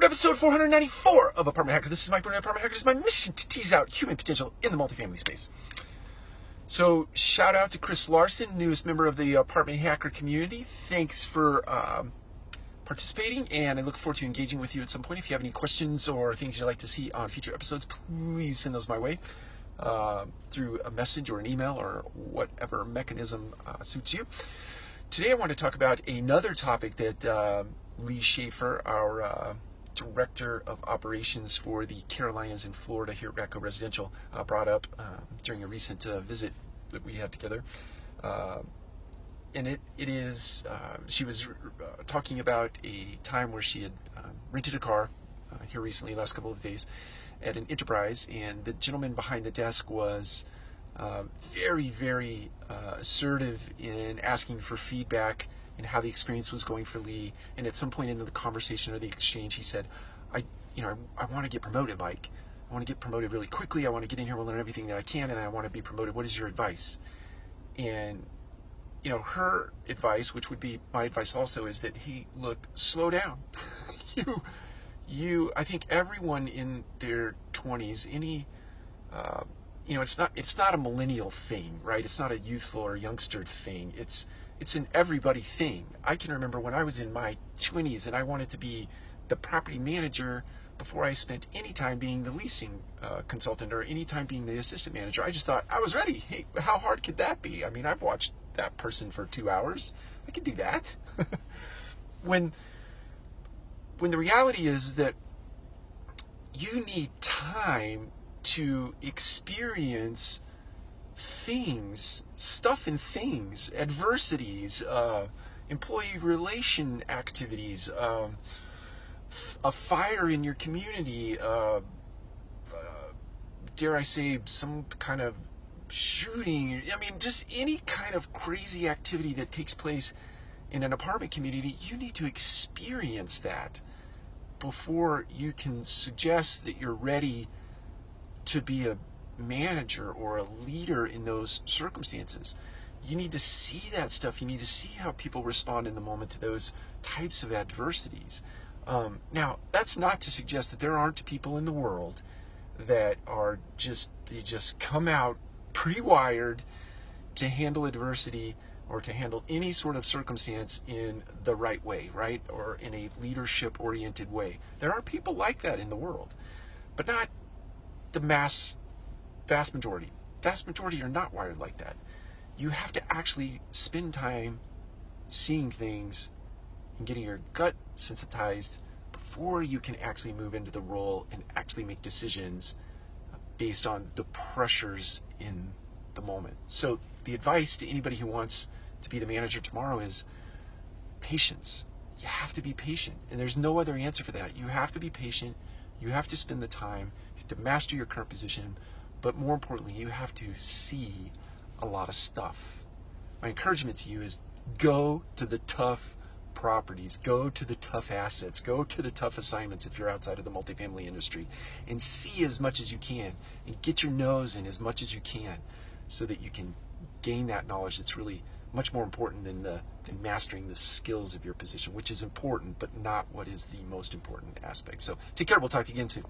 to episode 494 of Apartment Hacker. This is Mike Burnett, Apartment Hacker. It is my mission to tease out human potential in the multifamily space. So, shout out to Chris Larson, newest member of the Apartment Hacker community. Thanks for participating, and I look forward to engaging with you at some point. If you have any questions or things you'd like to see on future episodes, please send those my way through a message or an email or whatever mechanism suits you. Today I want to talk about another topic that Lee Schaefer, our Director of Operations for the Carolinas and Florida here at Ratco Residential, brought up during a recent visit that we had together. And it is, she was talking about a time where she had rented a car here recently, last couple of days, at an enterprise, and the gentleman behind the desk was very, very assertive in asking for feedback and how the experience was going for Lee. And at some point in the conversation or the exchange, he said, I want to get promoted, Mike. I want to get promoted really quickly. I want to get in here and learn everything that I can, and I want to be promoted. What is your advice? And her advice, which would be my advice also, is that look, slow down. I think everyone in their 20s, it's not a millennial thing, right? It's not a youthful or youngster thing. It's an everybody thing. I can remember when I was in my 20s and I wanted to be the property manager before I spent any time being the leasing consultant or any time being the assistant manager. I just thought I was ready. Hey, how hard could that be? I mean, I've watched that person for 2 hours. I could do that. When the reality is that you need time to experience stuff and things, adversities, employee relation activities, a fire in your community, dare I say, some kind of shooting. I mean, just any kind of crazy activity that takes place in an apartment community. You need to experience that before you can suggest that you're ready to be a manager or a leader in those circumstances. You need to see that stuff. You need to see how people respond in the moment to those types of adversities. Now, that's not to suggest that there aren't people in the world that are they just come out pre-wired to handle adversity or to handle any sort of circumstance in the right way, right? Or in a leadership-oriented way. There are people like that in the world, but not the vast majority. Vast majority are not wired like that. You have to actually spend time seeing things and getting your gut sensitized before you can actually move into the role and actually make decisions based on the pressures in the moment. So the advice to anybody who wants to be the manager tomorrow is patience. You have to be patient, and there's no other answer for that. You have to be patient. You have to spend the time to master your current position, but more importantly, you have to see a lot of stuff. My encouragement to you is go to the tough properties, go to the tough assets, go to the tough assignments if you're outside of the multifamily industry, and see as much as you can, and get your nose in as much as you can, so that you can gain that knowledge that's really much more important than mastering the skills of your position, which is important, but not what is the most important aspect. So take care. We'll talk to you again soon.